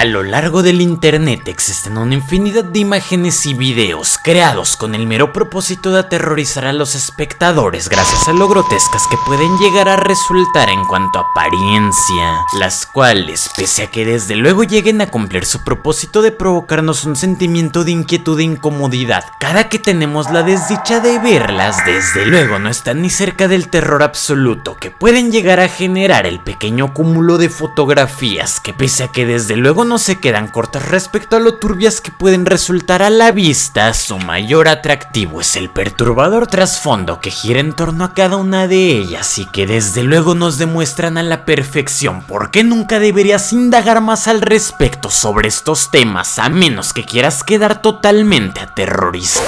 A lo largo del internet existen una infinidad de imágenes y videos creados con el mero propósito de aterrorizar a los espectadores gracias a lo grotescas que pueden llegar a resultar en cuanto a apariencia, las cuales, pese a que desde luego lleguen a cumplir su propósito de provocarnos un sentimiento de inquietud e incomodidad cada que tenemos la desdicha de verlas, desde luego no están ni cerca del terror absoluto que pueden llegar a generar el pequeño cúmulo de fotografías que, pese a que desde luego no se quedan cortas respecto a lo turbias que pueden resultar a la vista, su mayor atractivo es el perturbador trasfondo que gira en torno a cada una de ellas y que desde luego nos demuestran a la perfección por qué nunca deberías indagar más al respecto sobre estos temas a menos que quieras quedar totalmente aterrorizado.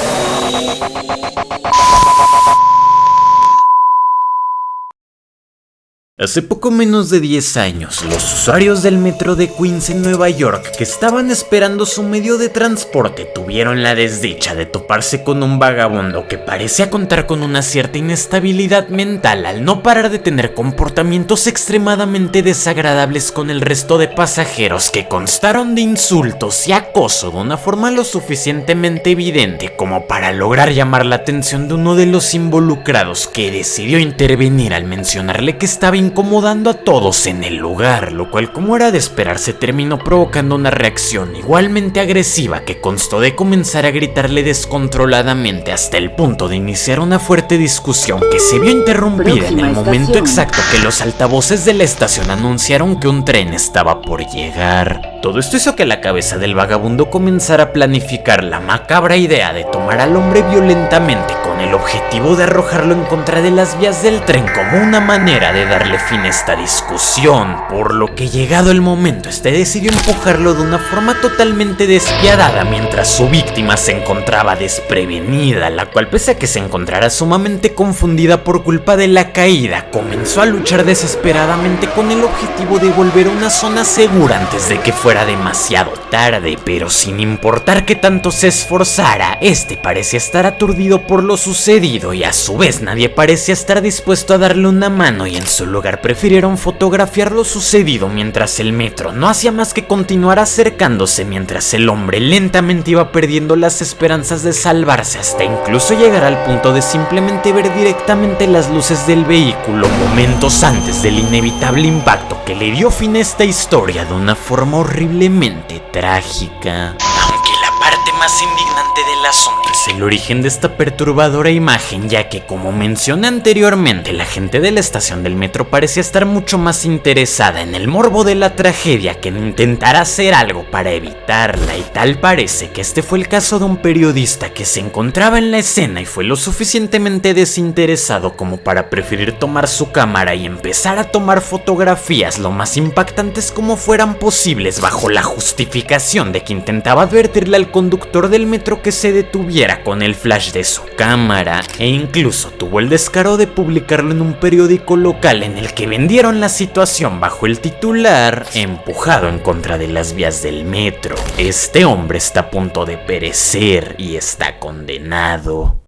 Hace poco menos de 10 años, los usuarios del metro de Queens en Nueva York que estaban esperando su medio de transporte tuvieron la desdicha de toparse con un vagabundo que parecía contar con una cierta inestabilidad mental al no parar de tener comportamientos extremadamente desagradables con el resto de pasajeros que constaron de insultos y acoso de una forma lo suficientemente evidente como para lograr llamar la atención de uno de los involucrados, que decidió intervenir al mencionarle que estaba incomodando a todos en el lugar, lo cual, como era de esperarse, terminó provocando una reacción igualmente agresiva que constó de comenzar a gritarle descontroladamente hasta el punto de iniciar una fuerte discusión que se vio interrumpida en el momento exacto que los altavoces de la estación anunciaron que un tren estaba por llegar. Todo esto hizo que la cabeza del vagabundo comenzara a planificar la macabra idea de tomar al hombre violentamente con el objetivo de arrojarlo en contra de las vías del tren como una manera de darle fin a esta discusión, por lo que llegado el momento este decidió empujarlo de una forma totalmente despiadada mientras su víctima se encontraba desprevenida, la cual, pese a que se encontrara sumamente confundida por culpa de la caída, comenzó a luchar desesperadamente con el objetivo de volver a una zona segura antes de que fuera demasiado tarde, pero sin importar que tanto se esforzara, este parecía estar aturdido por lo sucedido y a su vez nadie parecía estar dispuesto a darle una mano, y en su lugar prefirieron fotografiar lo sucedido mientras el metro no hacía más que continuar acercándose mientras el hombre lentamente iba perdiendo las esperanzas de salvarse hasta incluso llegar al punto de simplemente ver directamente las luces del vehículo momentos antes del inevitable impacto que le dio fin a esta historia de una forma horriblemente trágica. Aunque la parte más indignante del asunto es el origen de esta perturbadora imagen, ya que, como mencioné anteriormente, la gente de la estación del metro parecía estar mucho más interesada en el morbo de la tragedia que en intentar hacer algo para evitarla, y tal parece que este fue el caso de un periodista que se encontraba en la escena y fue lo suficientemente desinteresado como para preferir tomar su cámara y empezar a tomar fotografías lo más impactantes como fueran posibles, bajo la justificación de que intentaba advertirle al conductor del metro que se detuviera con el flash de su cámara, e incluso tuvo el descaro de publicarlo en un periódico local en el que vendieron la situación bajo el titular "Empujado en contra de las vías del metro. Este hombre está a punto de perecer y está condenado".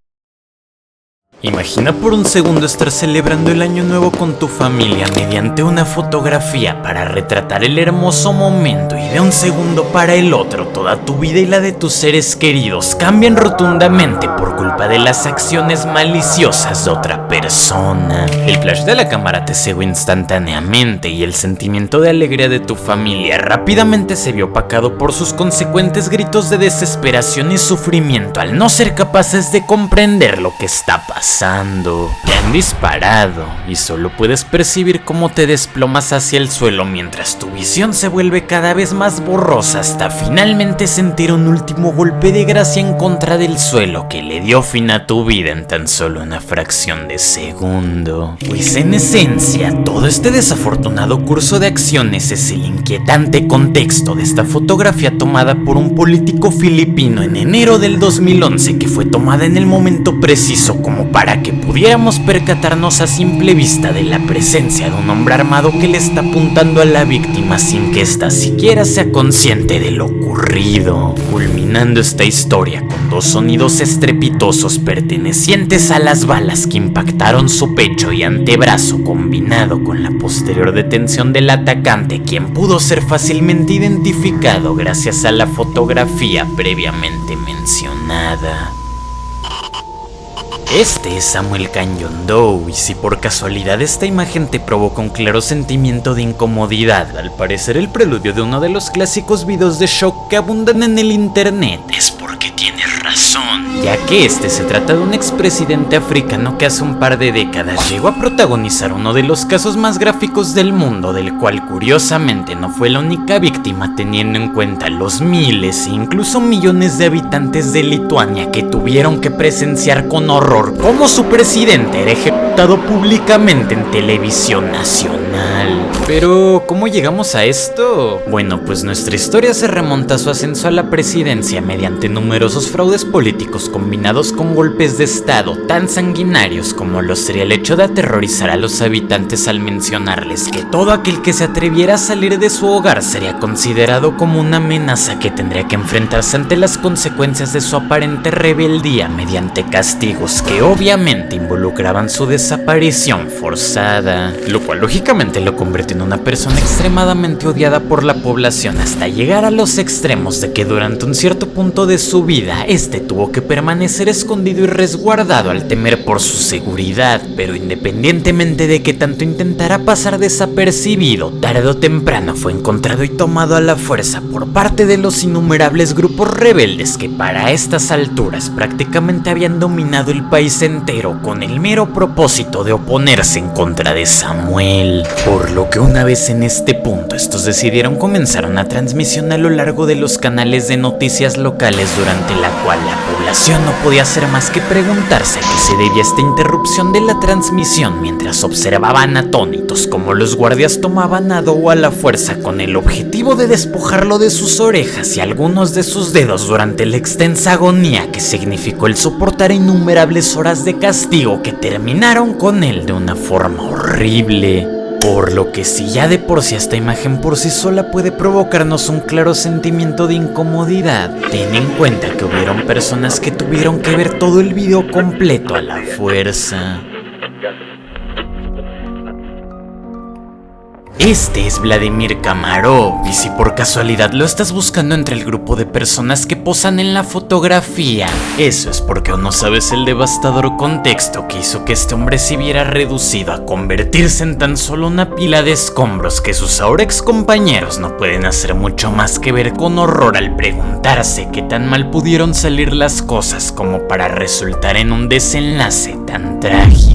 Imagina por un segundo estar celebrando el año nuevo con tu familia mediante una fotografía para retratar el hermoso momento, y de un segundo para el otro toda tu vida y la de tus seres queridos cambian rotundamente por culpa de las acciones maliciosas de otra persona. El flash de la cámara te cegó instantáneamente y el sentimiento de alegría de tu familia rápidamente se vio opacado por sus consecuentes gritos de desesperación y sufrimiento al no ser capaces de comprender lo que está pasando. Te han disparado y solo puedes percibir cómo te desplomas hacia el suelo mientras tu visión se vuelve cada vez más borrosa hasta finalmente sentir un último golpe de gracia en contra del suelo que le dio fin a tu vida en tan solo una fracción de segundo. Pues en esencia, todo este desafortunado curso de acciones es el inquietante contexto de esta fotografía tomada por un político filipino en enero del 2011, que fue tomada en el momento preciso como para para que pudiéramos percatarnos a simple vista de la presencia de un hombre armado que le está apuntando a la víctima sin que ésta siquiera sea consciente de lo ocurrido, culminando esta historia con dos sonidos estrepitosos pertenecientes a las balas que impactaron su pecho y antebrazo, combinado con la posterior detención del atacante, quien pudo ser fácilmente identificado gracias a la fotografía previamente mencionada. Este es Samuel Canyon Doe, y si por casualidad esta imagen te provoca un claro sentimiento de incomodidad, al parecer el preludio de uno de los clásicos videos de shock que abundan en el internet, es porque tienes razón, ya que este se trata de un expresidente africano que hace un par de décadas llegó a protagonizar uno de los casos más gráficos del mundo, del cual curiosamente no fue la única víctima, teniendo en cuenta los miles e incluso millones de habitantes de Lituania que tuvieron que presenciar con horror cómo su presidente era ejecutado públicamente en televisión nacional. Pero, ¿cómo llegamos a esto? Bueno, pues nuestra historia se remonta a su ascenso a la presidencia mediante numerosos fraudes políticos combinados con golpes de estado tan sanguinarios como lo sería el hecho de aterrorizar a los habitantes al mencionarles que todo aquel que se atreviera a salir de su hogar sería considerado como una amenaza que tendría que enfrentarse ante las consecuencias de su aparente rebeldía mediante castigos que obviamente involucraban su desaparición forzada, lo cual lógicamente lo convirtió en una persona extremadamente odiada por la población, hasta llegar a los extremos de que durante un cierto punto de su vida este tuvo que permanecer escondido y resguardado al temer por su seguridad. Pero independientemente de que tanto intentara pasar desapercibido, tarde o temprano fue encontrado y tomado a la fuerza por parte de los innumerables grupos rebeldes que para estas alturas prácticamente habían dominado el país entero con el mero propósito de oponerse en contra de Samuel. Por lo que una vez en este punto estos decidieron comenzar una transmisión a lo largo de los canales de noticias locales, durante la cual la población no podía hacer más que preguntarse a qué se debía esta interrupción de la transmisión, mientras observaban atónitos como los guardias tomaban a Doe a la fuerza con el objetivo de despojarlo de sus orejas y algunos de sus dedos durante la extensa agonía que significó el soportar innumerables horas de castigo que terminaron con él de una forma horrible. Por lo que si ya de por sí esta imagen por sí sola puede provocarnos un claro sentimiento de incomodidad, ten en cuenta que hubieron personas que tuvieron que ver todo el video completo a la fuerza. Este es Vladimir Kamarov, y si por casualidad lo estás buscando entre el grupo de personas que posan en la fotografía, eso es porque aún no sabes el devastador contexto que hizo que este hombre se viera reducido a convertirse en tan solo una pila de escombros que sus ahora ex compañeros no pueden hacer mucho más que ver con horror al preguntarse qué tan mal pudieron salir las cosas como para resultar en un desenlace tan trágico.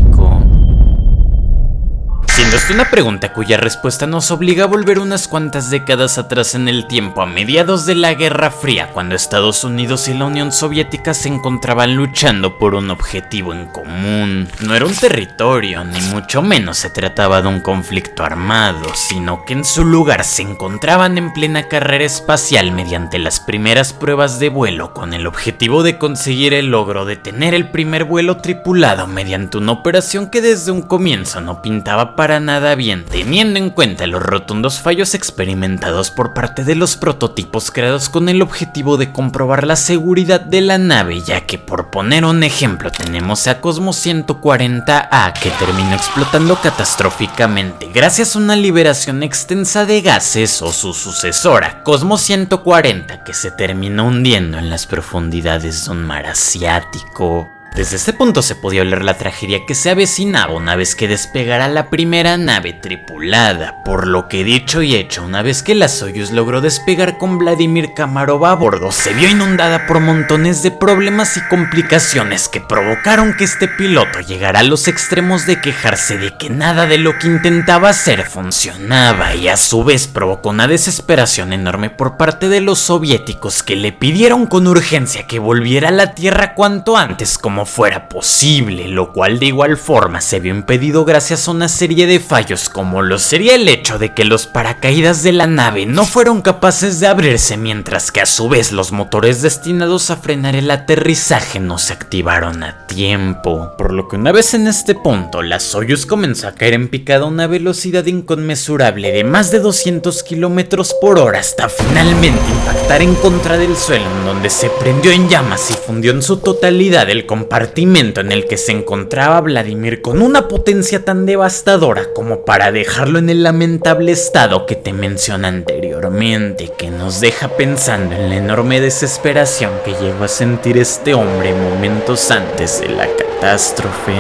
Siendo esta una pregunta cuya respuesta nos obliga a volver unas cuantas décadas atrás en el tiempo, a mediados de la Guerra Fría, cuando Estados Unidos y la Unión Soviética se encontraban luchando por un objetivo en común. No era un territorio, ni mucho menos se trataba de un conflicto armado, sino que en su lugar se encontraban en plena carrera espacial mediante las primeras pruebas de vuelo, con el objetivo de conseguir el logro de tener el primer vuelo tripulado mediante una operación que desde un comienzo no pintaba para nada bien, teniendo en cuenta los rotundos fallos experimentados por parte de los prototipos creados con el objetivo de comprobar la seguridad de la nave, ya que por poner un ejemplo tenemos a Cosmos 140A que terminó explotando catastróficamente gracias a una liberación extensa de gases, o su sucesora Cosmos 140 que se terminó hundiendo en las profundidades de un mar asiático. Desde este punto se podía oler la tragedia que se avecinaba una vez que despegara la primera nave tripulada, por lo que dicho y hecho, una vez que la Soyuz logró despegar con Vladimir Kamarov a bordo, se vio inundada por montones de problemas y complicaciones que provocaron que este piloto llegara a los extremos de quejarse de que nada de lo que intentaba hacer funcionaba, y a su vez provocó una desesperación enorme por parte de los soviéticos, que le pidieron con urgencia que volviera a la Tierra cuanto antes como cómo fuera posible, lo cual de igual forma se vio impedido gracias a una serie de fallos, como lo sería el hecho de que los paracaídas de la nave no fueron capaces de abrirse, mientras que a su vez los motores destinados a frenar el aterrizaje no se activaron a tiempo, por lo que una vez en este punto la Soyuz comenzó a caer en picada a una velocidad inconmensurable de más de 200 kilómetros por hora hasta finalmente impactar en contra del suelo, en donde se prendió en llamas y fundió en su totalidad el compartimento en el que se encontraba Vladimir, con una potencia tan devastadora como para dejarlo en el lamentable estado que te mencioné anteriormente, que nos deja pensando en la enorme desesperación que llegó a sentir este hombre momentos antes de la catástrofe.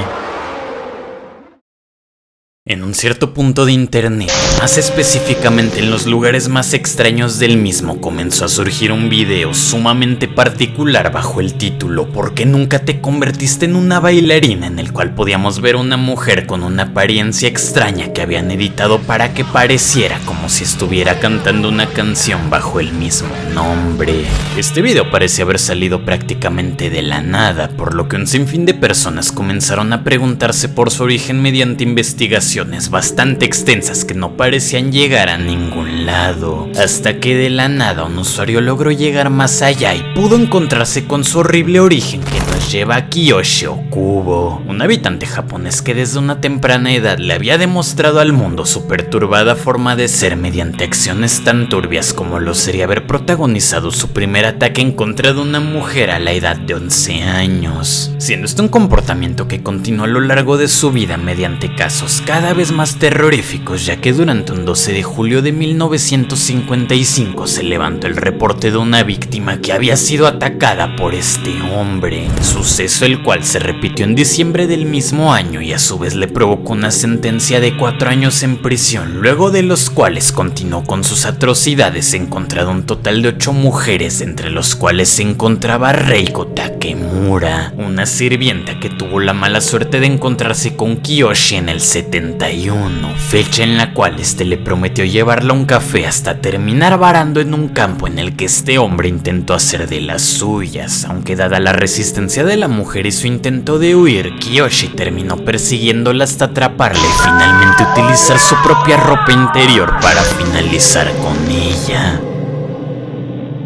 En un cierto punto de internet, más específicamente en los lugares más extraños del mismo, comenzó a surgir un video sumamente particular bajo el título ¿Por qué nunca te convertiste en una bailarina?, en el cual podíamos ver a una mujer con una apariencia extraña que habían editado para que pareciera como si estuviera cantando una canción bajo el mismo nombre. Este video parece haber salido prácticamente de la nada, por lo que un sinfín de personas comenzaron a preguntarse por su origen mediante investigaciones bastante extensas que no parecían llegar a ningún lado, hasta que de la nada un usuario logró llegar más allá y pudo encontrarse con su horrible origen, que nos lleva a Kiyoshi Okubo, un habitante japonés que desde una temprana edad le había demostrado al mundo su perturbada forma de ser mediante acciones tan turbias como lo sería haber protagonizado su primer ataque en contra de una mujer a la edad de 11 años, siendo este un comportamiento que continuó a lo largo de su vida mediante casos cada vez más terroríficos, ya que durante un 12 de julio de 1955 se levantó el reporte de una víctima que había sido atacada por este hombre, suceso el cual se repitió en diciembre del mismo año y a su vez le provocó una sentencia de 4 años en prisión, luego de los cuales continuó con sus atrocidades en contra de un total de 8 mujeres, entre los cuales se encontraba Reiko Takemura, una sirvienta que tuvo la mala suerte de encontrarse con Kiyoshi en el 71, fecha en la cual este le prometió llevarla a un café hasta terminar varando en un campo en el que este hombre intentó hacer de las suyas, aunque dada la resistencia de la mujer y su intento de huir, Kiyoshi terminó persiguiéndola hasta atraparla y finalmente utilizar su propia ropa interior para finalizar con ella.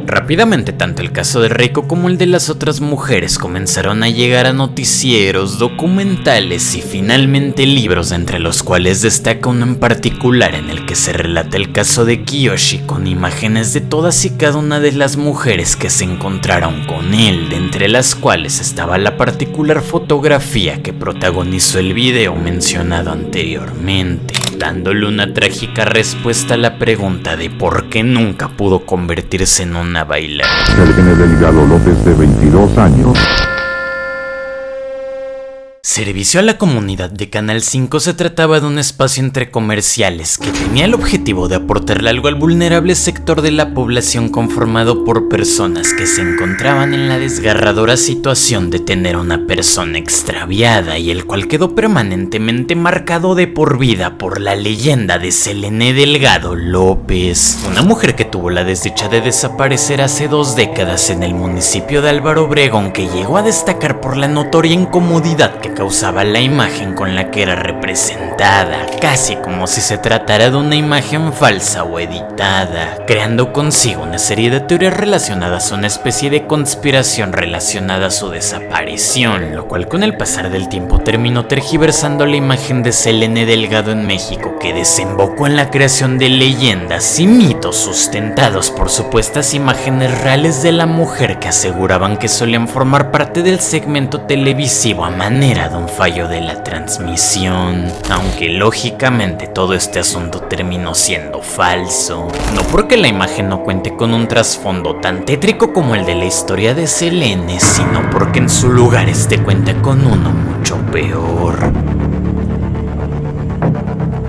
Rápidamente, tanto el caso de Reiko como el de las otras mujeres comenzaron a llegar a noticieros, documentales y finalmente libros, entre los cuales destaca uno en particular en el que se relata el caso de Kiyoshi con imágenes de todas y cada una de las mujeres que se encontraron con él, de entre las cuales estaba la particular fotografía que protagonizó el video mencionado anteriormente, dándole una trágica respuesta a la pregunta de por qué nunca pudo convertirse en una bailarina. Selene Delgado López, de 22 años. Servicio a la comunidad de Canal 5 se trataba de un espacio entre comerciales que tenía el objetivo de aportarle algo al vulnerable sector de la población conformado por personas que se encontraban en la desgarradora situación de tener una persona extraviada, y el cual quedó permanentemente marcado de por vida por la leyenda de Selene Delgado López, una mujer que tuvo la desdicha de desaparecer hace 2 décadas en el municipio de Álvaro Obregón, que llegó a destacar por la notoria incomodidad que causaba la imagen con la que era representada, casi como si se tratara de una imagen falsa o editada, creando consigo una serie de teorías relacionadas a una especie de conspiración relacionada a su desaparición, lo cual con el pasar del tiempo terminó tergiversando la imagen de Selene Delgado en México, que desembocó en la creación de leyendas y mitos sustentados por supuestas imágenes reales de la mujer que aseguraban que solían formar parte del segmento televisivo a manera de un fallo de la transmisión, aunque lógicamente todo este asunto terminó siendo falso, no porque la imagen no cuente con un trasfondo tan tétrico como el de la historia de Selene, sino porque en su lugar este cuenta con uno mucho peor.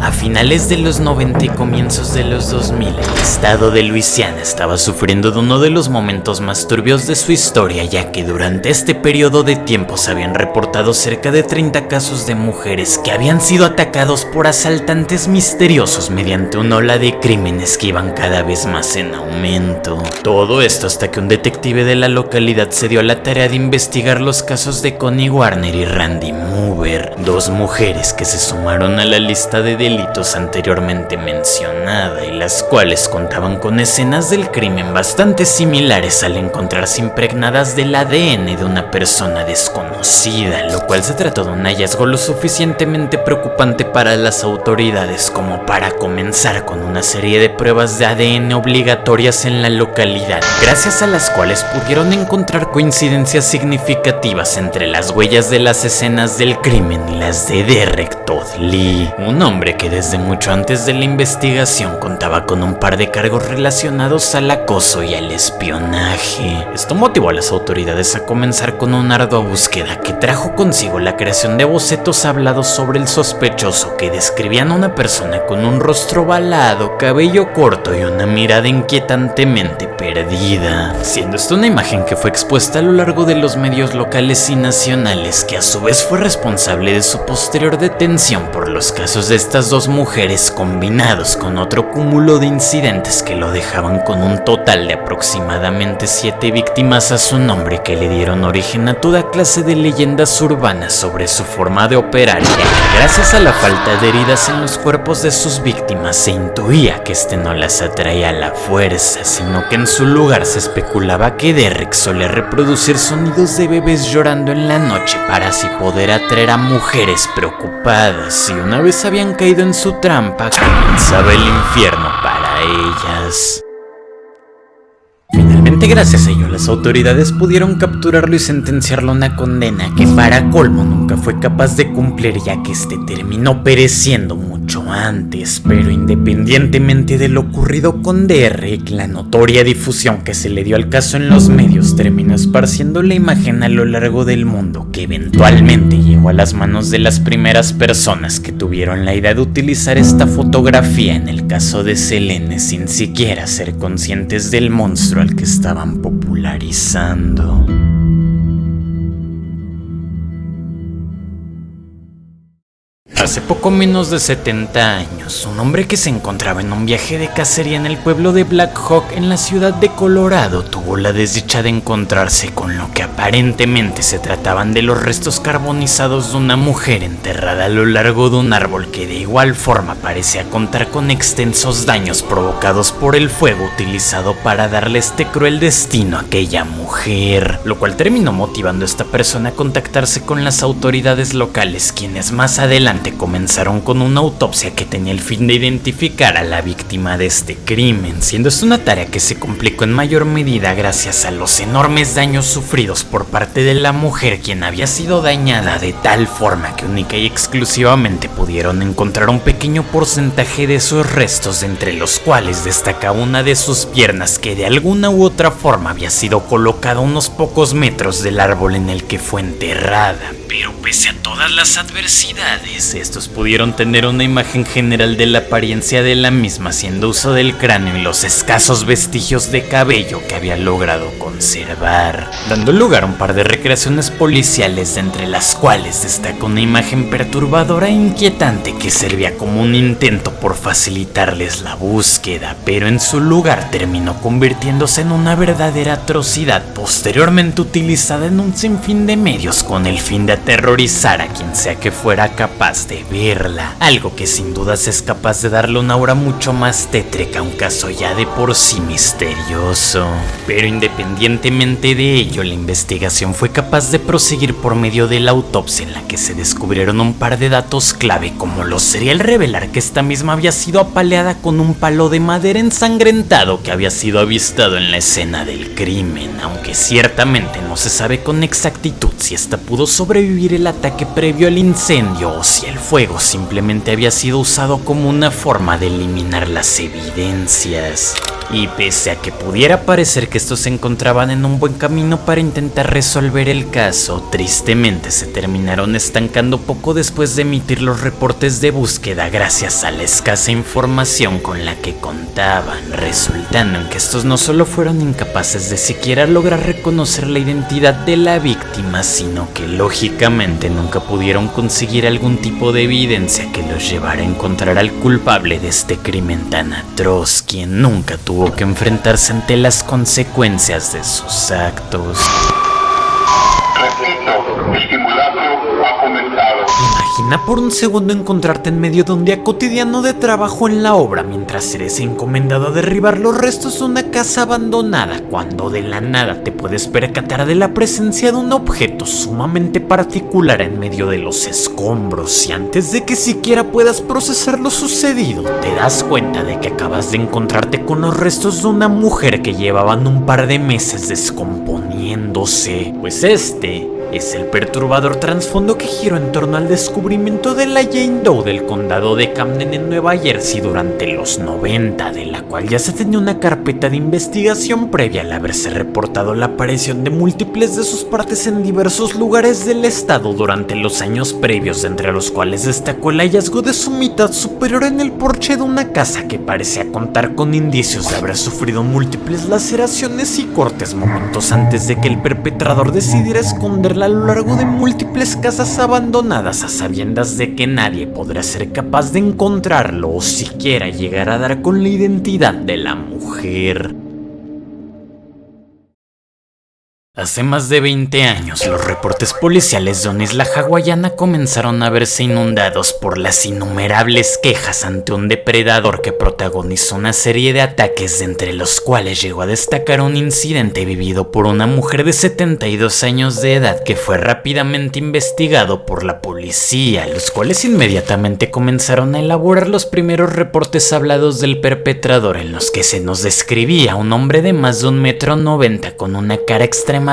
A finales de los 90 y comienzos de los 2000, el estado de Luisiana estaba sufriendo de uno de los momentos más turbios de su historia, ya que durante este periodo de tiempo se habían reportado cerca de 30 casos de mujeres que habían sido atacados por asaltantes misteriosos mediante una ola de crímenes que iban cada vez más en aumento. Todo esto hasta que un detective de la localidad se dio a la tarea de investigar los casos de Connie Warner y Randy Mover, dos mujeres que se sumaron a la lista de delitos anteriormente mencionada y las cuales contaban con escenas del crimen bastante similares al encontrarse impregnadas del ADN de una persona desconocida, lo cual se trató de un hallazgo lo suficientemente preocupante para las autoridades como para comenzar con una serie de pruebas de ADN obligatorias en la localidad, gracias a las cuales pudieron encontrar coincidencias significativas entre las huellas de las escenas del crimen y las de Derek Todd Lee, un hombre que desde mucho antes de la investigación contaba con un par de cargos relacionados al acoso y al espionaje. Esto motivó a las autoridades a comenzar con una ardua búsqueda que trajo consigo la creación de bocetos hablados sobre el sospechoso que describían a una persona con un rostro ovalado, cabello corto y una mirada inquietantemente perdida, siendo esta una imagen que fue expuesta a lo largo de los medios locales y nacionales, que a su vez fue responsable de su posterior detención por los casos de estas dos mujeres, combinados con otro cúmulo de incidentes que lo dejaban con un total de aproximadamente 7 víctimas a su nombre, que le dieron origen a toda clase de leyendas urbanas sobre su forma de operar, ya que gracias a la falta de heridas en los cuerpos de sus víctimas se intuía que este no las atraía a la fuerza, sino que en su lugar se especulaba que Derek solía reproducir sonidos de bebés llorando en la noche para así poder atraer a mujeres preocupadas, y una vez habían caído en su trampa, comenzaba el infierno para ellas. Finalmente, gracias a ello, las autoridades pudieron capturarlo y sentenciarlo a una condena que para colmo nunca fue capaz de cumplir, ya que este terminó pereciendo mucho antes. Pero independientemente de lo ocurrido con Derek, la notoria difusión que se le dio al caso en los medios terminó esparciendo la imagen a lo largo del mundo, que eventualmente llegó a las manos de las primeras personas que tuvieron la idea de utilizar esta fotografía en el caso de Selene, sin siquiera ser conscientes del monstruo al que estaban popularizando. Hace poco menos de 70 años, un hombre que se encontraba en un viaje de cacería en el pueblo de Black Hawk en la ciudad de Colorado tuvo la desdicha de encontrarse con lo que aparentemente se trataban de los restos carbonizados de una mujer enterrada a lo largo de un árbol que de igual forma parecía contar con extensos daños provocados por el fuego utilizado para darle este cruel destino a aquella mujer, lo cual terminó motivando a esta persona a contactarse con las autoridades locales, quienes más adelante comenzaron con una autopsia que tenía el fin de identificar a la víctima de este crimen, siendo esta una tarea que se complicó en mayor medida gracias a los enormes daños sufridos por parte de la mujer, quien había sido dañada de tal forma que única y exclusivamente pudieron encontrar un pequeño porcentaje de sus restos, entre los cuales destacaba una de sus piernas que de alguna u otra forma había sido colocada a unos pocos metros del árbol en el que fue enterrada. Pero pese a todas las adversidades, estos pudieron tener una imagen general de la apariencia de la misma, haciendo uso del cráneo y los escasos vestigios de cabello que había logrado conservar, dando lugar a un par de recreaciones policiales, de entre las cuales destaca una imagen perturbadora e inquietante que servía como un intento por facilitarles la búsqueda, pero en su lugar terminó convirtiéndose en una verdadera atrocidad, posteriormente utilizada en un sinfín de medios con el fin de aterrorizar a quien sea que fuera capaz de verla, algo que sin dudas es capaz de darle una aura mucho más tétrica a un caso ya de por sí misterioso. Pero independientemente de ello, la investigación fue capaz de proseguir por medio de la autopsia, en la que se descubrieron un par de datos clave, como lo sería el revelar que esta misma había sido apaleada con un palo de madera ensangrentado que había sido avistado en la escena del crimen, aunque ciertamente no se sabe con exactitud si esta pudo sobrevivir el ataque previo al incendio o si el fuego simplemente había sido usado como una forma de eliminar las evidencias. Y pese a que pudiera parecer que estos se encontraban en un buen camino para intentar resolver el caso, tristemente se terminaron estancando poco después de emitir los reportes de búsqueda gracias a la escasa información con la que contaban, resultando en que estos no solo fueron incapaces de siquiera lograr reconocer la identidad de la víctima, sino que lógicamente nunca pudieron conseguir algún tipo de evidencia que los llevara a encontrar al culpable de este crimen tan atroz, quien nunca tuvo que enfrentarse ante las consecuencias de sus actos. Repito, el simulacro ha comenzado. Imagina por un segundo encontrarte en medio de un día cotidiano de trabajo en la obra mientras eres encomendado a derribar los restos de una casa abandonada, cuando de la nada te puedes percatar de la presencia de un objeto sumamente particular en medio de los escombros, y antes de que siquiera puedas procesar lo sucedido, te das cuenta de que acabas de encontrarte con los restos de una mujer que llevaban un par de meses descomponiéndose. Pues este es el perturbador trasfondo que giró en torno al descubrimiento de la Jane Doe del condado de Camden en Nueva Jersey durante los 90, de la cual ya se tenía una carpeta de investigación previa al haberse reportado la aparición de múltiples de sus partes en diversos lugares del estado durante los años previos, entre los cuales destacó el hallazgo de su mitad superior en el porche de una casa que parecía contar con indicios de haber sufrido múltiples laceraciones y cortes momentos antes de que el perpetrador decidiera esconderla a lo largo de múltiples casas abandonadas, a sabiendas de que nadie podrá ser capaz de encontrarlo o siquiera llegar a dar con la identidad de la mujer. Hace más de 20 años, los reportes policiales de una isla hawaiana comenzaron a verse inundados por las innumerables quejas ante un depredador que protagonizó una serie de ataques, de entre los cuales llegó a destacar un incidente vivido por una mujer de 72 años de edad que fue rápidamente investigado por la policía, los cuales inmediatamente comenzaron a elaborar los primeros reportes hablados del perpetrador, en los que se nos describía a un hombre de más de 1,90 m con una cara extremadamente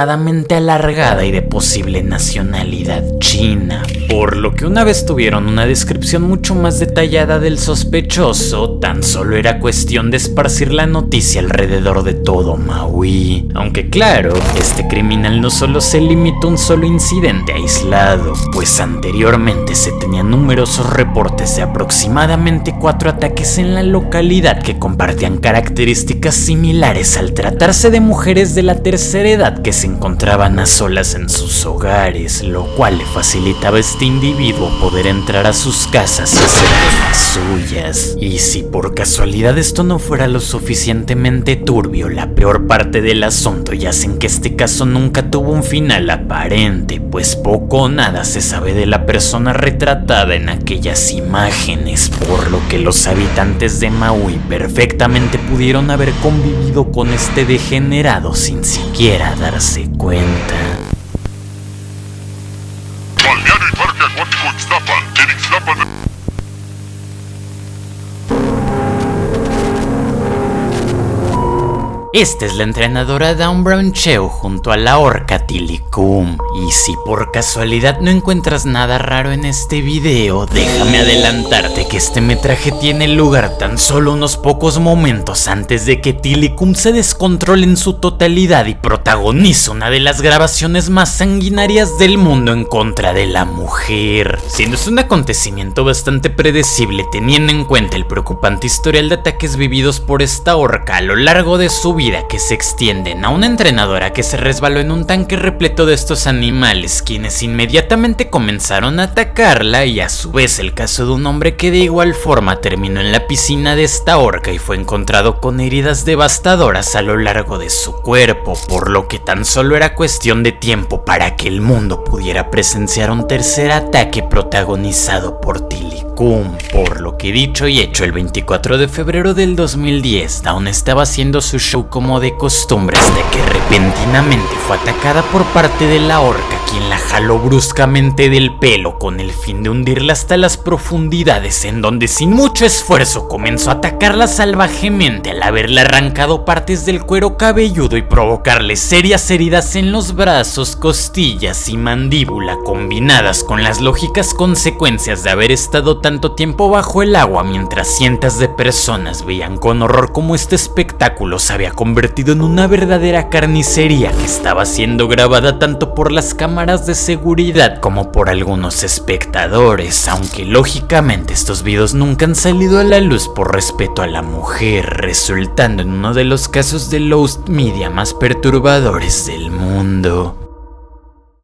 alargada y de posible nacionalidad china, por lo que una vez tuvieron una descripción mucho más detallada del sospechoso, tan solo era cuestión de esparcir la noticia alrededor de todo Maui. Aunque claro, este criminal no solo se limitó a un solo incidente aislado, pues anteriormente se tenían numerosos reportes de aproximadamente 4 ataques en la localidad que compartían características similares al tratarse de mujeres de la tercera edad que se encontraban a solas en sus hogares, lo cual le facilitaba a este individuo poder entrar a sus casas y hacer de las suyas. Y si por casualidad esto no fuera lo suficientemente turbio, la peor parte del asunto yace en que este caso nunca tuvo un final aparente, pues poco o nada se sabe de la persona retratada en aquellas imágenes, por lo que los habitantes de Maui perfectamente pudieron haber convivido con este degenerado sin siquiera darse cuenta. Balneario y Parque Acuático Ixtapan, en Ixtapan. Esta es la entrenadora Dawn Brown Cheo junto a la orca Tilikum. Y si por casualidad no encuentras nada raro en este video, déjame adelantarte que este metraje tiene lugar tan solo unos pocos momentos antes de que Tilikum se descontrole en su totalidad y protagonice una de las grabaciones más sanguinarias del mundo en contra de la mujer, siendo un acontecimiento bastante predecible teniendo en cuenta el preocupante historial de ataques vividos por esta orca a lo largo de su vida, que se extienden a una entrenadora que se resbaló en un tanque repleto de estos animales, quienes inmediatamente comenzaron a atacarla, y a su vez el caso de un hombre que de igual forma terminó en la piscina de esta orca y fue encontrado con heridas devastadoras a lo largo de su cuerpo, por lo que tan solo era cuestión de tiempo para que el mundo pudiera presenciar un tercer ataque protagonizado por Tilikum. Por lo que dicho y hecho, el 24 de febrero del 2010, Dawn estaba haciendo su show como de costumbre hasta que repentinamente fue atacada por parte de la orca, quien la jaló bruscamente del pelo con el fin de hundirla hasta las profundidades, en donde sin mucho esfuerzo comenzó a atacarla salvajemente al haberle arrancado partes del cuero cabelludo y provocarle serias heridas en los brazos, costillas y mandíbula, combinadas con las lógicas consecuencias de haber estado tan tanto tiempo bajo el agua mientras cientos de personas veían con horror cómo este espectáculo se había convertido en una verdadera carnicería que estaba siendo grabada tanto por las cámaras de seguridad como por algunos espectadores, aunque lógicamente estos videos nunca han salido a la luz por respeto a la mujer, resultando en uno de los casos de Lost Media más perturbadores del mundo.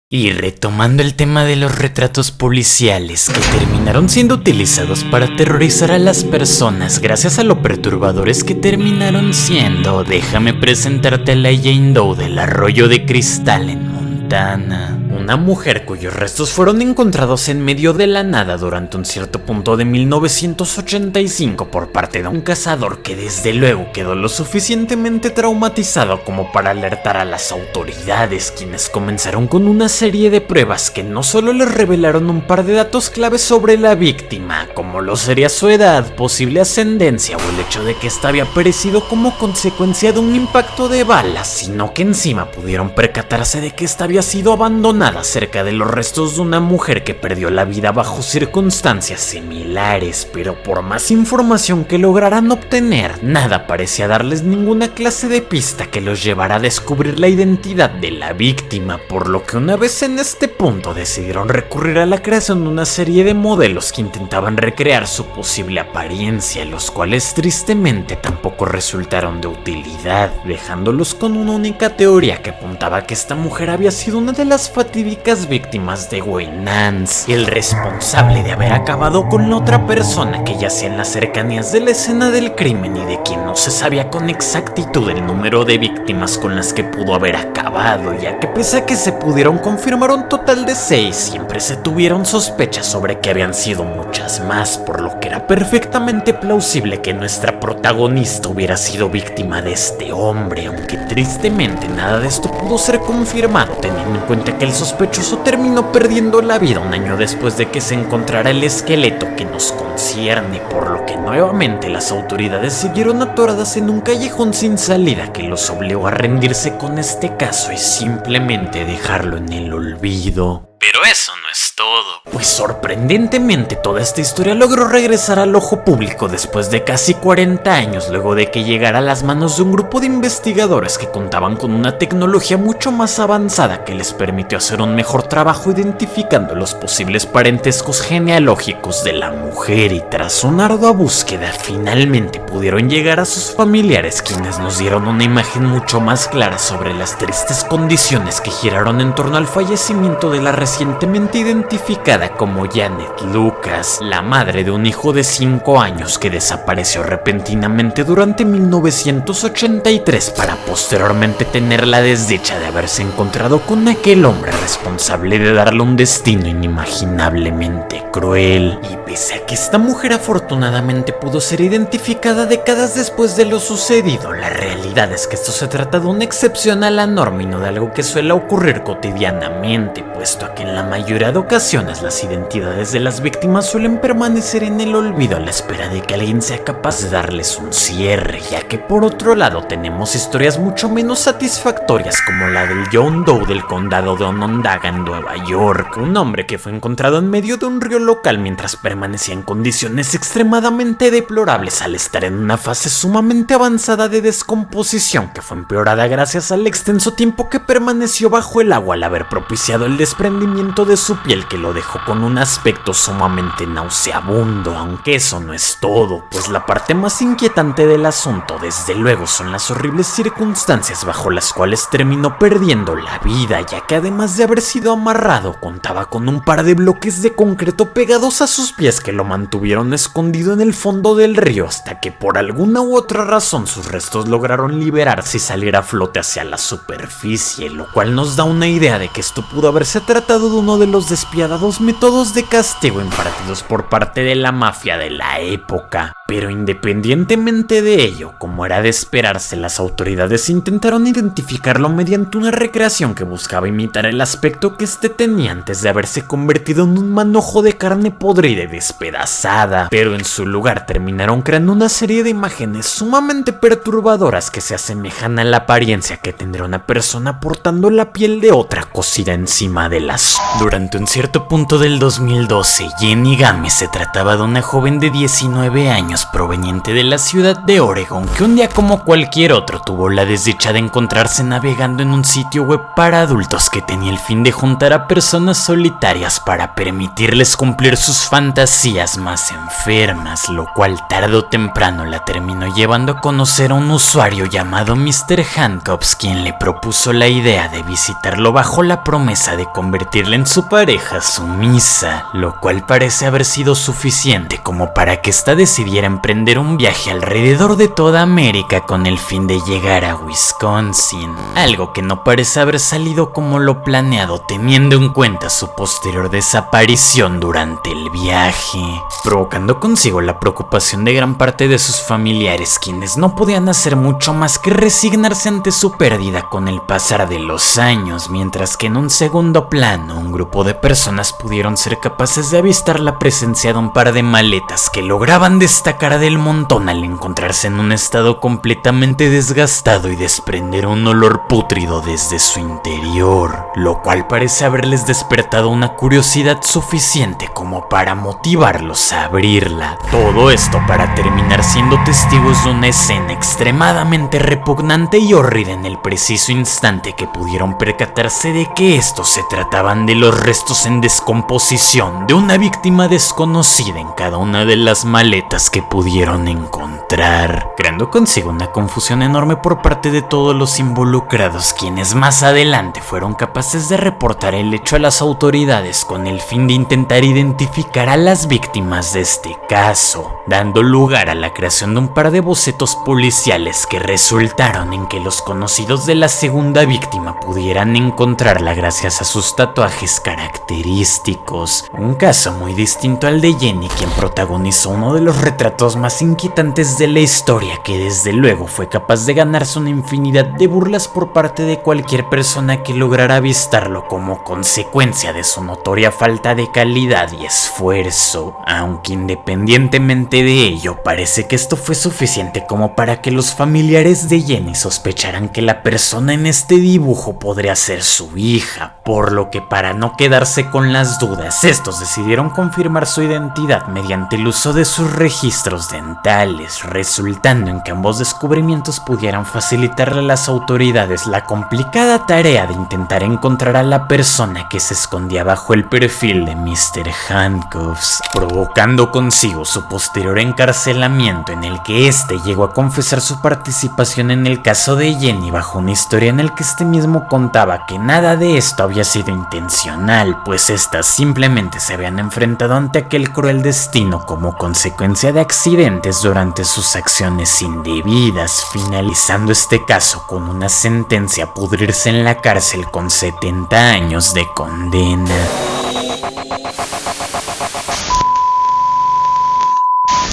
Y retomando el tema de los retratos policiales que terminaron siendo utilizados para aterrorizar a las personas gracias a lo perturbadores que terminaron siendo, déjame presentarte a la Jane Doe del Arroyo de Cristal en Montana. Una mujer cuyos restos fueron encontrados en medio de la nada durante un cierto punto de 1985 por parte de un cazador que desde luego quedó lo suficientemente traumatizado como para alertar a las autoridades, quienes comenzaron con una serie de pruebas que no solo les revelaron un par de datos claves sobre la víctima, como lo sería su edad, posible ascendencia o el hecho de que ésta había perecido como consecuencia de un impacto de balas, sino que encima pudieron percatarse de que ésta había sido abandonada cerca de los restos de una mujer que perdió la vida bajo circunstancias similares, pero por más información que lograran obtener, nada parecía darles ninguna clase de pista que los llevara a descubrir la identidad de la víctima, por lo que una vez en este punto decidieron recurrir a la creación de una serie de modelos que intentaban recrear su posible apariencia, los cuales tristemente tampoco resultaron de utilidad, dejándolos con una única teoría que apuntaba que esta mujer había sido una de las fatídicas víctimas de Wayne Nance, el responsable de haber acabado con la otra persona que yacía en las cercanías de la escena del crimen y de quien no se sabía con exactitud el número de víctimas con las que pudo haber acabado, ya que pese a que se pudieron confirmar un total de 6, siempre se tuvieron sospechas sobre que habían sido muchas más, por lo que era perfectamente plausible que nuestra protagonista hubiera sido víctima de este hombre, aunque tristemente nada de esto pudo ser confirmado, teniendo en cuenta que el sospechoso terminó perdiendo la vida un año después de que se encontrara el esqueleto que nos concierne, por lo que nuevamente las autoridades siguieron atoradas en un callejón sin salida que los obligó a rendirse con este caso y simplemente dejarlo en el olvido. Pero eso no es todo, pues sorprendentemente toda esta historia logró regresar al ojo público después de casi 40 años, luego de que llegara a las manos de un grupo de investigadores que contaban con una tecnología mucho más avanzada que les permitió hacer un mejor trabajo identificando los posibles parentescos genealógicos de la mujer, y tras una ardua búsqueda finalmente pudieron llegar a sus familiares, quienes nos dieron una imagen mucho más clara sobre las tristes condiciones que giraron en torno al fallecimiento de la recientemente identificada como Janet Lucas, la madre de un hijo de 5 años que desapareció repentinamente durante 1983 para posteriormente tener la desdicha de haberse encontrado con aquel hombre responsable de darle un destino inimaginablemente cruel. Y pese a que esta mujer afortunadamente pudo ser identificada décadas después de lo sucedido, la realidad es que esto se trata de una excepción a la norma y no de algo que suele ocurrir cotidianamente, puesto a que en la mayoría de ocasiones las identidades de las víctimas suelen permanecer en el olvido a la espera de que alguien sea capaz de darles un cierre, ya que por otro lado tenemos historias mucho menos satisfactorias como la del John Doe del condado de Onondaga en Nueva York, un hombre que fue encontrado en medio de un río local mientras permanecía en condiciones extremadamente deplorables al estar en una fase sumamente avanzada de descomposición que fue empeorada gracias al extenso tiempo que permaneció bajo el agua al haber propiciado el desprendimiento de su piel que lo dejó con un aspecto sumamente nauseabundo, aunque eso no es todo, pues la parte más inquietante del asunto desde luego son las horribles circunstancias bajo las cuales terminó perdiendo la vida, ya que además de haber sido amarrado contaba con un par de bloques de concreto pegados a sus pies que lo mantuvieron escondido en el fondo del río hasta que por alguna u otra razón sus restos lograron liberarse y salir a flote hacia la superficie, lo cual nos da una idea de que esto pudo haberse tratado de uno de los despiadados métodos de castigo impartidos por parte de la mafia de la época. Pero independientemente de ello, como era de esperarse, las autoridades intentaron identificarlo mediante una recreación que buscaba imitar el aspecto que este tenía antes de haberse convertido en un manojo de carne podrida y despedazada, pero en su lugar terminaron creando una serie de imágenes sumamente perturbadoras que se asemejan a la apariencia que tendría una persona portando la piel de otra cosida encima de las. Durante un cierto cierto punto del 2012, Jenny Game se trataba de una joven de 19 años proveniente de la ciudad de Oregon que un día como cualquier otro tuvo la desdicha de encontrarse navegando en un sitio web para adultos que tenía el fin de juntar a personas solitarias para permitirles cumplir sus fantasías más enfermas, lo cual tarde o temprano la terminó llevando a conocer a un usuario llamado Mr. Handcuffs, quien le propuso la idea de visitarlo bajo la promesa de convertirla en su pareja sumisa, lo cual parece haber sido suficiente como para que ésta decidiera emprender un viaje alrededor de toda América con el fin de llegar a Wisconsin, algo que no parece haber salido como lo planeado teniendo en cuenta su posterior desaparición durante el viaje, provocando consigo la preocupación de gran parte de sus familiares, quienes no podían hacer mucho más que resignarse ante su pérdida con el pasar de los años, mientras que en un segundo plano un grupo de personas pudieron ser capaces de avistar la presencia de un par de maletas que lograban destacar del montón al encontrarse en un estado completamente desgastado y desprender un olor pútrido desde su interior, lo cual parece haberles despertado una curiosidad suficiente como para motivarlos a abrirla. Todo esto para terminar siendo testigos de una escena extremadamente repugnante y horrida en el preciso instante que pudieron percatarse de que estos se trataban de los restos en descomposición de una víctima desconocida en cada una de las maletas que pudieron encontrar, creando consigo una confusión enorme por parte de todos los involucrados, quienes más adelante fueron capaces de reportar el hecho a las autoridades con el fin de intentar identificar a las víctimas de este caso, dando lugar a la creación de un par de bocetos policiales que resultaron en que los conocidos de la segunda víctima pudieran encontrarla gracias a sus tatuajes característicos, un caso muy distinto al de Jenny, quien protagonizó uno de los retratos más inquietantes de la historia, que desde luego fue capaz de ganarse una infinidad de burlas por parte de cualquier persona que lograra avistarlo como consecuencia de su notoria falta de calidad y esfuerzo, aunque independientemente de ello parece que esto fue suficiente como para que los familiares de Jenny sospecharan que la persona en este dibujo podría ser su hija, por lo que para no quedarse con las dudas, estos decidieron confirmar su identidad mediante el uso de sus registros dentales, resultando en que ambos descubrimientos pudieran facilitarle a las autoridades la complicada tarea de intentar encontrar a la persona que se escondía bajo el perfil de Mr. Handcuffs, provocando consigo su posterior encarcelamiento, en el que este llegó a confesar su participación en el caso de Jenny bajo una historia en el que este mismo contaba que nada de esto había sido intencional, pues estas simplemente se habían enfrentado ante aquel cruel destino como consecuencia de accidentes durante sus acciones indebidas, finalizando este caso con una sentencia a pudrirse en la cárcel con 70 años de condena.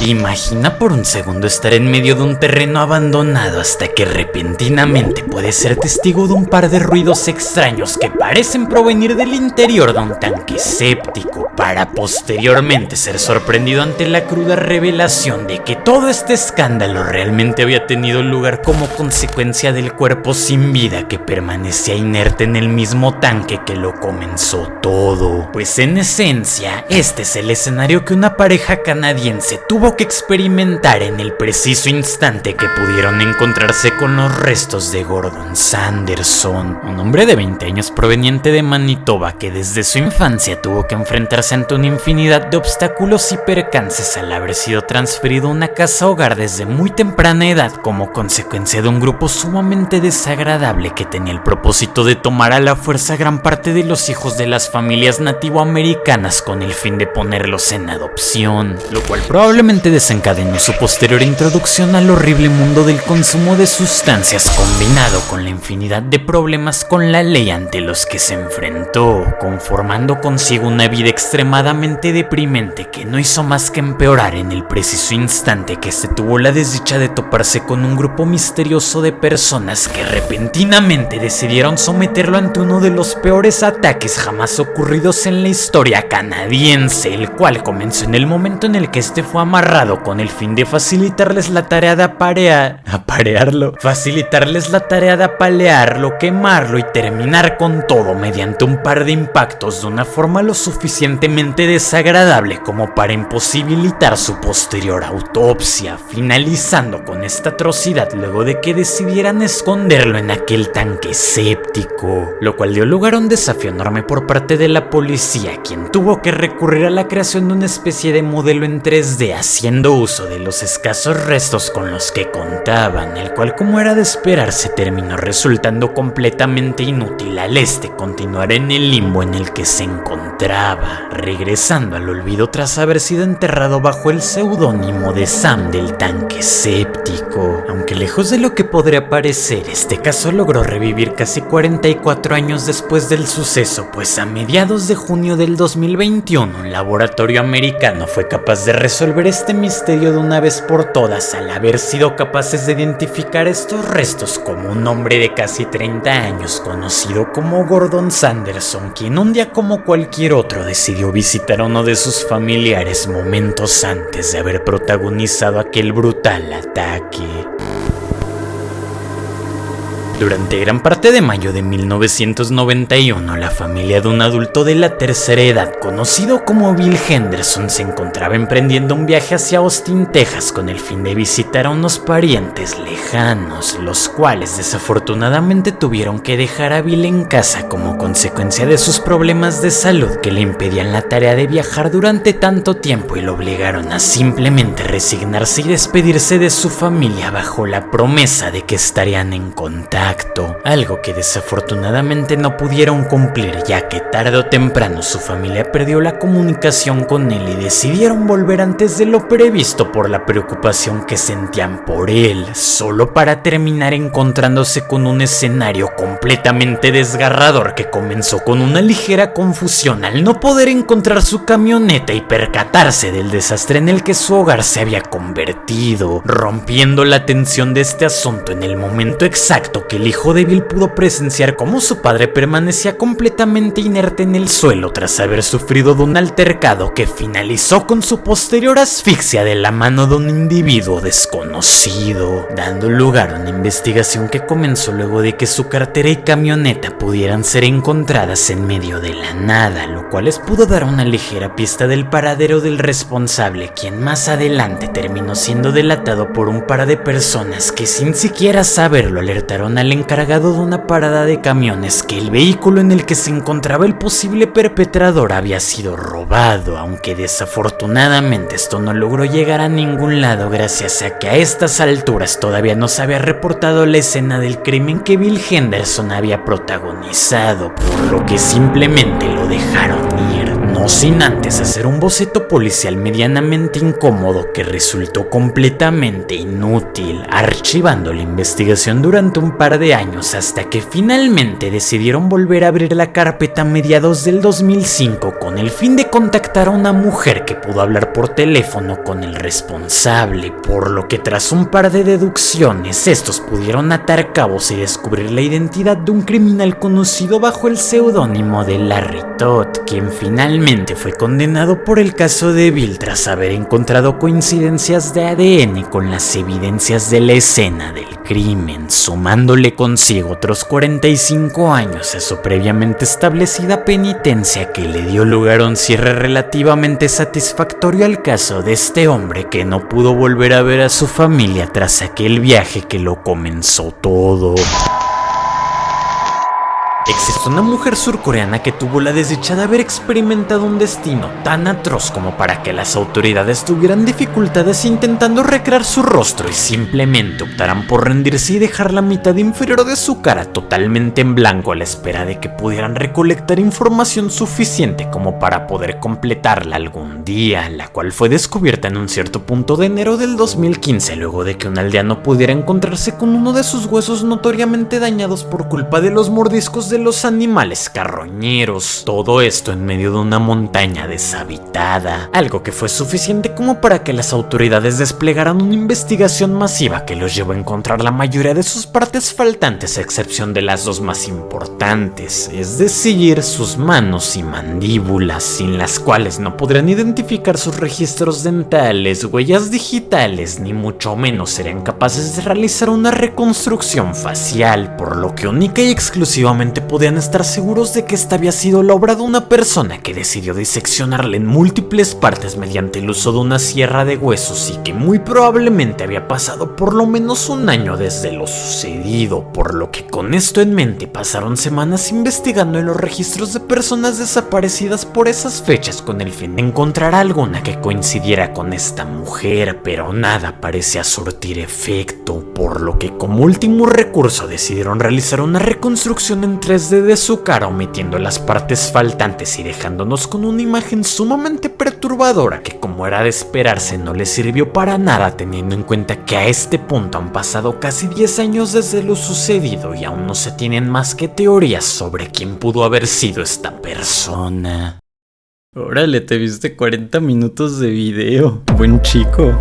Imagina por un segundo estar en medio de un terreno abandonado hasta que repentinamente puedes ser testigo de un par de ruidos extraños que parecen provenir del interior de un tanque séptico, para posteriormente ser sorprendido ante la cruda revelación de que todo este escándalo realmente había tenido lugar como consecuencia del cuerpo sin vida que permanecía inerte en el mismo tanque que lo comenzó todo. Pues en esencia, este es el escenario que una pareja canadiense tuvo que experimentar en el preciso instante que pudieron encontrarse con los restos de Gordon Sanderson, un hombre de 20 años proveniente de Manitoba que desde su infancia tuvo que enfrentarse ante una infinidad de obstáculos y percances al haber sido transferido a una casa hogar desde muy temprana edad como consecuencia de un grupo sumamente desagradable que tenía el propósito de tomar a la fuerza gran parte de los hijos de las familias nativoamericanas con el fin de ponerlos en adopción, lo cual probablemente desencadenó su posterior introducción al horrible mundo del consumo de sustancias, combinado con la infinidad de problemas con la ley ante los que se enfrentó, conformando consigo una vida extremadamente extremadamente deprimente que no hizo más que empeorar en el preciso instante que se tuvo la desdicha de toparse con un grupo misterioso de personas que repentinamente decidieron someterlo ante uno de los peores ataques jamás ocurridos en la historia canadiense, el cual comenzó en el momento en el que este fue amarrado con el fin de facilitarles la tarea de apalearlo, quemarlo y terminar con todo mediante un par de impactos de una forma lo suficientemente desagradable como para imposibilitar su posterior autopsia, finalizando con esta atrocidad luego de que decidieran esconderlo en aquel tanque séptico, lo cual dio lugar a un desafío enorme por parte de la policía, quien tuvo que recurrir a la creación de una especie de modelo en 3D haciendo uso de los escasos restos con los que contaban, el cual, como era de esperarse, terminó resultando completamente inútil al continuar en el limbo en el que se encontraba, regresando al olvido tras haber sido enterrado bajo el seudónimo de Sam del tanque séptico. Aunque lejos de lo que podría parecer, este caso logró revivir casi 44 años después del suceso, pues a mediados de junio del 2021 un laboratorio americano fue capaz de resolver este misterio de una vez por todas al haber sido capaces de identificar estos restos como un hombre de casi 30 años conocido como Gordon Sanderson, quien un día como cualquier otro decidió visitar a uno de sus familiares momentos antes de haber protagonizado aquel brutal ataque. Durante gran parte de mayo de 1991, la familia de un adulto de la tercera edad, conocido como Bill Henderson, se encontraba emprendiendo un viaje hacia Austin, Texas, con el fin de visitar a unos parientes lejanos, los cuales desafortunadamente tuvieron que dejar a Bill en casa como consecuencia de sus problemas de salud que le impedían la tarea de viajar durante tanto tiempo y lo obligaron a simplemente resignarse y despedirse de su familia bajo la promesa de que estarían en contacto. Algo que desafortunadamente no pudieron cumplir, ya que tarde o temprano su familia perdió la comunicación con él y decidieron volver antes de lo previsto por la preocupación que sentían por él, solo para terminar encontrándose con un escenario completamente desgarrador que comenzó con una ligera confusión al no poder encontrar su camioneta y percatarse del desastre en el que su hogar se había convertido, rompiendo la tensión de este asunto en el momento exacto que el hijo de Bill pudo presenciar cómo su padre permanecía completamente inerte en el suelo tras haber sufrido de un altercado que finalizó con su posterior asfixia de la mano de un individuo desconocido, dando lugar a una investigación que comenzó luego de que su cartera y camioneta pudieran ser encontradas en medio de la nada, lo cual les pudo dar una ligera pista del paradero del responsable, quien más adelante terminó siendo delatado por un par de personas que sin siquiera saberlo alertaron al encargado de una parada de camiones que el vehículo en el que se encontraba el posible perpetrador había sido robado, aunque desafortunadamente esto no logró llegar a ningún lado gracias a que a estas alturas todavía no se había reportado la escena del crimen que Bill Henderson había protagonizado, por lo que simplemente lo dejaron ir, no sin antes hacer un boceto policial medianamente incómodo que resultó completamente inútil, archivando la investigación durante un par de años hasta que finalmente decidieron volver a abrir la carpeta a mediados del 2005 con el fin de contactar a una mujer que pudo hablar por teléfono con el responsable, por lo que tras un par de deducciones estos pudieron atar cabos y descubrir la identidad de un criminal conocido bajo el seudónimo de Larry Todd, quien finalmente fue condenado por el caso de Bill tras haber encontrado coincidencias de ADN con las evidencias de la escena del crimen, sumándole consigo otros 45 años a su previamente establecida penitencia que le dio lugar a un cierre relativamente satisfactorio al caso de este hombre que no pudo volver a ver a su familia tras aquel viaje que lo comenzó todo. Existe una mujer surcoreana que tuvo la desdicha de haber experimentado un destino tan atroz como para que las autoridades tuvieran dificultades intentando recrear su rostro y simplemente optaran por rendirse y dejar la mitad inferior de su cara totalmente en blanco a la espera de que pudieran recolectar información suficiente como para poder completarla algún día, la cual fue descubierta en un cierto punto de enero del 2015 luego de que un aldeano pudiera encontrarse con uno de sus huesos notoriamente dañados por culpa de los mordiscos del los animales carroñeros. Todo esto en medio de una montaña deshabitada, algo que fue suficiente como para que las autoridades desplegaran una investigación masiva que los llevó a encontrar la mayoría de sus partes faltantes a excepción de las dos más importantes, es decir, sus manos y mandíbulas, sin las cuales no podrían identificar sus registros dentales, huellas digitales, ni mucho menos serían capaces de realizar una reconstrucción facial, por lo que única y exclusivamente podían estar seguros de que esta había sido la obra de una persona que decidió diseccionarla en múltiples partes mediante el uso de una sierra de huesos y que muy probablemente había pasado por lo menos un año desde lo sucedido, por lo que con esto en mente pasaron semanas investigando en los registros de personas desaparecidas por esas fechas con el fin de encontrar alguna que coincidiera con esta mujer, pero nada parecía surtir efecto, por lo que como último recurso decidieron realizar una reconstrucción en 3D de su cara omitiendo las partes faltantes y dejándonos con una imagen sumamente perturbadora que, como era de esperarse, no le sirvió para nada teniendo en cuenta que a este punto han pasado casi 10 años desde lo sucedido y aún no se tienen más que teorías sobre quién pudo haber sido esta persona. Órale, te viste 40 minutos de video. Buen chico.